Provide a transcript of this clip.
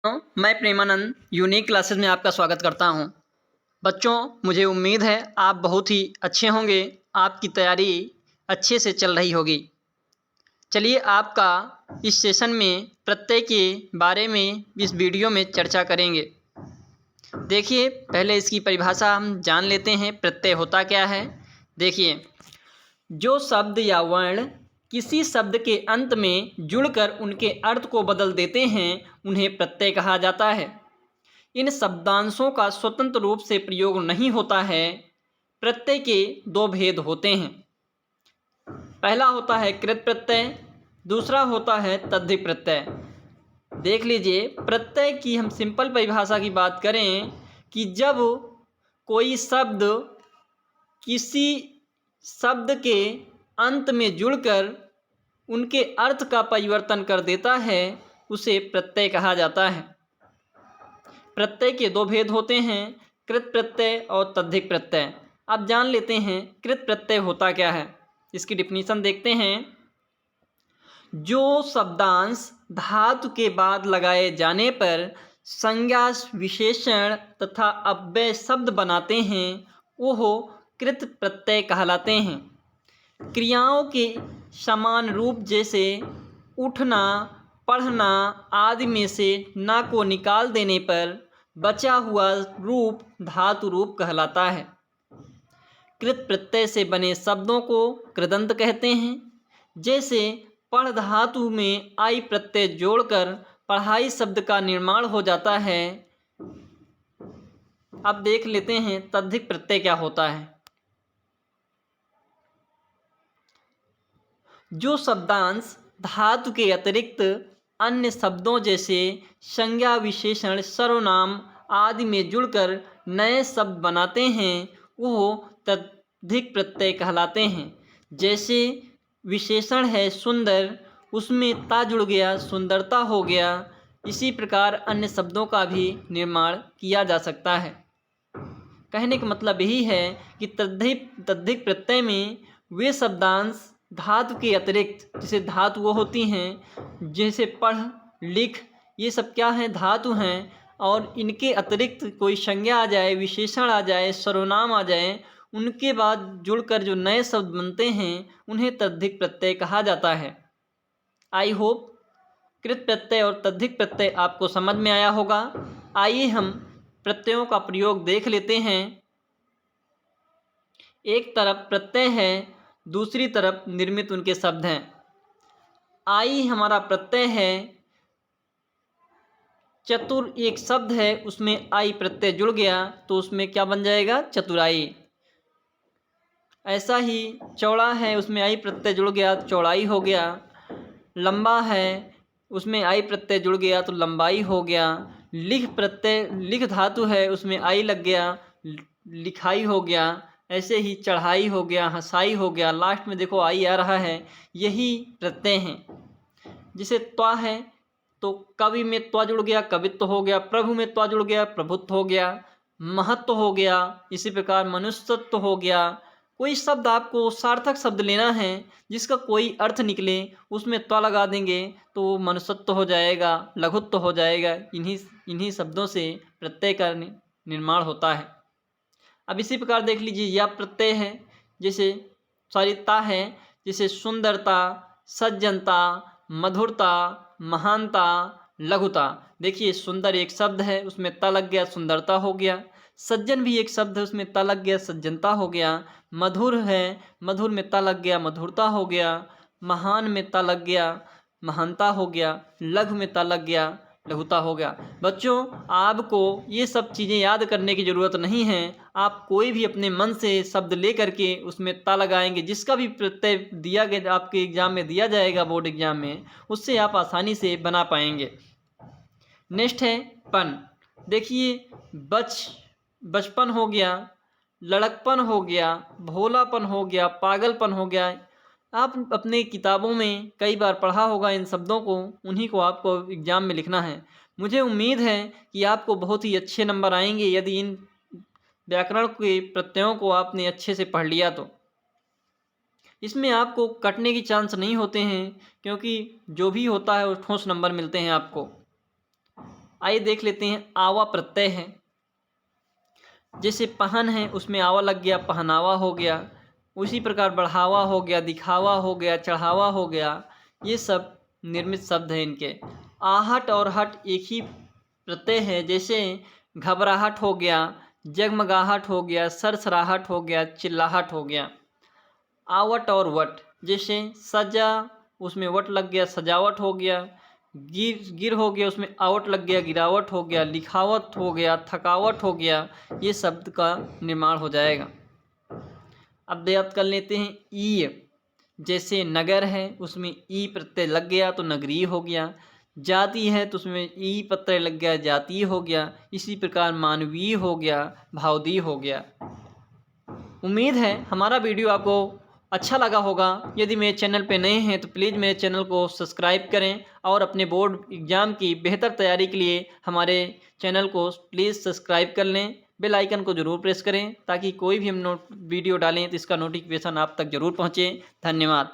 मैं Premanand unique classes में आपका स्वागत करता हूं। बच्चों, मुझे उम्मीद है आप बहुत ही अच्छे होंगे। आपकी तैयारी अच्छे से चल रही होगी। चलिए आपका इस सेशन में प्रत्यय के बारे में इस वीडियो में चर्चा करेंगे। देखिए, पहले इसकी परिभाषा हम जान लेते हैं। प्रत्यय होता क्या है? देखिए, जो शब्द या वर्ण किसी शब्द के अंत में जुड़कर उनके अर्थ को बदल देते हैं उन्हें प्रत्यय कहा जाता है। इन शब्दांशों का स्वतंत्र रूप से प्रयोग नहीं होता है। प्रत्यय के दो भेद होते हैं। पहला होता है कृत प्रत्यय, दूसरा होता है तद्धित प्रत्यय। देख लीजिए, प्रत्यय की हम सिंपल परिभाषा की बात करें कि जब कोई शब्द किसी शब्द के अंत में जुड़कर उनके अर्थ का परिवर्तन कर देता है उसे प्रत्यय कहा जाता है। प्रत्यय के दो भेद होते हैं, कृत प्रत्यय और तद्धित प्रत्यय। अब जान लेते हैं कृत प्रत्यय होता क्या है। इसकी डिफिनीशन देखते हैं। जो शब्दांश धातु के बाद लगाए जाने पर संज्ञा, विशेषण तथा अव्यय शब्द बनाते हैं वो कृत प्रत्यय कहलाते हैं। क्रियाओं के समान रूप जैसे उठना, पढ़ना आदि में से ना को निकाल देने पर बचा हुआ रूप धातु रूप कहलाता है। कृत प्रत्यय से बने शब्दों को कृदंत कहते हैं। जैसे पढ़ धातु में आई प्रत्यय जोड़कर पढ़ाई शब्द का निर्माण हो जाता है। अब देख लेते हैं तद्धित प्रत्यय क्या होता है। जो शब्दांश धातु के अतिरिक्त अन्य शब्दों जैसे संज्ञा, विशेषण, सर्वनाम आदि में जुड़कर नए शब्द बनाते हैं वो तद्धित प्रत्यय कहलाते हैं। जैसे विशेषण है सुंदर, उसमें ता जुड़ गया, सुंदरता हो गया। इसी प्रकार अन्य शब्दों का भी निर्माण किया जा सकता है। कहने का मतलब यही है कि तद्धित प्रत्यय में वे शब्दांश धातु के अतिरिक्त, जैसे धातु वो होती हैं जैसे पढ़, लिख, ये सब क्या हैं? धातु हैं। और इनके अतिरिक्त कोई संज्ञा आ जाए, विशेषण आ जाए, सर्वनाम आ जाए, उनके बाद जुड़कर जो नए शब्द बनते हैं उन्हें तद्धित प्रत्यय कहा जाता है। आई होप कृत प्रत्यय और तद्धित प्रत्यय आपको समझ में आया होगा। आइए हम प्रत्ययों का प्रयोग देख लेते हैं। एक तरफ प्रत्यय है, दूसरी तरफ निर्मित उनके शब्द हैं। आई हमारा प्रत्यय है, चतुर एक शब्द है, उसमें आई प्रत्यय जुड़ गया तो उसमें क्या बन जाएगा? चतुराई। ऐसा ही चौड़ा है, उसमें आई प्रत्यय जुड़ गया तो चौड़ाई हो गया। लंबा है, उसमें आई प्रत्यय जुड़ गया तो लंबाई हो गया। लिख धातु है, उसमें आई लग गया, लिखाई हो गया। ऐसे ही चढ़ाई हो गया, हंसाई हो गया। लास्ट में देखो आई आ रहा है। यही प्रत्यय हैं। जैसे त्वा है तो कवि में त्वा जुड़ गया, कवित्व हो गया। प्रभु में त्वा जुड़ गया, प्रभुत्व हो गया। महत्व हो गया। इसी प्रकार मनुष्यत्व हो गया। कोई शब्द आपको सार्थक शब्द लेना है जिसका कोई अर्थ निकले, उसमें त्वा लगा देंगे तो मनुष्यत्व हो जाएगा, लघुत्व हो जाएगा। इन्हीं शब्दों से प्रत्यय का निर्माण होता है। अब इसी प्रकार देख लीजिए, या प्रत्यय है जैसे ता है, जैसे सुंदरता, सज्जनता, मधुरता, महानता, लघुता। देखिए, सुंदर एक शब्द है, उसमें ता लग गया, सुंदरता हो गया। सज्जन भी एक शब्द है, उसमें ता लग गया, सज्जनता हो गया। मधुर है, मधुर में ता लग गया, मधुरता हो गया। महान में ता लग गया, महानता हो गया। लघु में ता लग गया, लघुता हो गया। बच्चों, आपको ये सब चीज़ें याद करने की ज़रूरत नहीं है। आप कोई भी अपने मन से शब्द ले करके उसमें ता लगाएंगे, जिसका भी प्रत्यय दिया गया आपके एग्ज़ाम में दिया जाएगा, बोर्ड एग्ज़ाम में, उससे आप आसानी से बना पाएंगे। नेक्स्ट है पन। देखिए, बचपन हो गया, लड़कपन हो गया, भोलापन हो गया, पागलपन हो गया। आप अपने किताबों में कई बार पढ़ा होगा इन शब्दों को, उन्हीं को आपको एग्ज़ाम में लिखना है। मुझे उम्मीद है कि आपको बहुत ही अच्छे नंबर आएंगे यदि इन व्याकरण के प्रत्ययों को आपने अच्छे से पढ़ लिया तो। इसमें आपको कटने की चांस नहीं होते हैं, क्योंकि जो भी होता है वो ठोस नंबर मिलते हैं आपको। आइए देख लेते हैं आवा प्रत्यय है। जैसे पहन है उसमें आवा लग गया, पहनावा हो गया। उसी प्रकार बढ़ावा हो गया, दिखावा हो गया, चढ़ावा हो गया। ये सब निर्मित शब्द हैं इनके। आहट और हट एक ही प्रत्यय है। जैसे घबराहट हो गया, जगमगाहट हो गया, सरसराहट हो गया, चिल्लाहट हो गया। आवट और वट, जैसे सजा उसमें वट लग गया, सजावट हो गया। गिर हो गया, उसमें आवट लग गया, गिरावट हो गया। लिखावट हो गया, थकावट हो गया। ये शब्द का निर्माण हो जाएगा। अब याद कर लेते हैं ई। जैसे नगर है उसमें ई प्रत्यय लग गया तो नगरीय हो गया। जाति है तो उसमें ई प्रत्यय लग गया, जातीय हो गया। इसी प्रकार मानवीय हो गया, भावदीय हो गया। उम्मीद है हमारा वीडियो आपको अच्छा लगा होगा। यदि मेरे चैनल पे नए हैं तो प्लीज़ मेरे चैनल को सब्सक्राइब करें और अपने बोर्ड एग्ज़ाम की बेहतर तैयारी के लिए हमारे चैनल को प्लीज़ सब्सक्राइब कर लें। बेल आइकन को ज़रूर प्रेस करें ताकि कोई भी हम वीडियो डालें तो इसका नोटिफिकेशन आप तक ज़रूर पहुँचे। धन्यवाद।